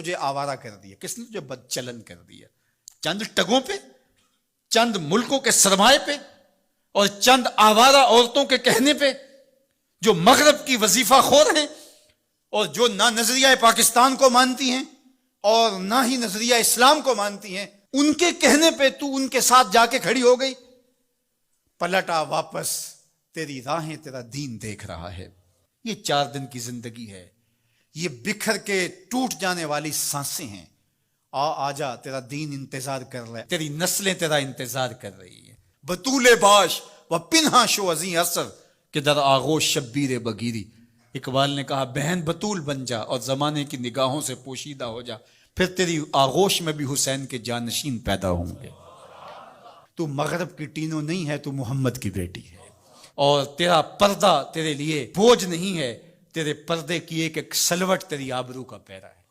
تجھے آوارہ کر دیا؟ کس نے تجھے بد چلن کر دیا؟ چند ٹگوں پہ، چند ملکوں کے سرمائے پہ، اور چند آوارہ عورتوں کے کہنے پہ، جو مغرب کی وظیفہ خور ہیں اور جو نہ نظریہ پاکستان کو مانتی ہیں اور نہ ہی نظریہ اسلام کو مانتی ہیں، ان کے کہنے پہ تو ان کے ساتھ جا کے کھڑی ہو گئی؟ پلٹا واپس، تیری راہیں تیرا دین دیکھ رہا ہے۔ یہ 4 دن کی زندگی ہے، یہ بکھر کے ٹوٹ جانے والی سانسیں ہیں۔ آجا، تیرا دین انتظار کر رہا ہے، تیری نسلیں تیرا انتظار کر رہی ہیں۔ بطول باش و پنہا شو ازیں اثر کہ در آغوش شبیر بگیری۔ اقبال نے کہا بہن بطول بن جا اور زمانے کی نگاہوں سے پوشیدہ ہو جا، پھر تیری آغوش میں بھی حسین کے جانشین پیدا ہوں گے۔ تو مغرب کی ٹینو نہیں ہے، تو محمد کی بیٹی ہے، اور تیرا پردہ تیرے لیے بوجھ نہیں ہے، تیرے پردے کی ایک ایک سلوٹ تیری آبرو کا پیرا ہے۔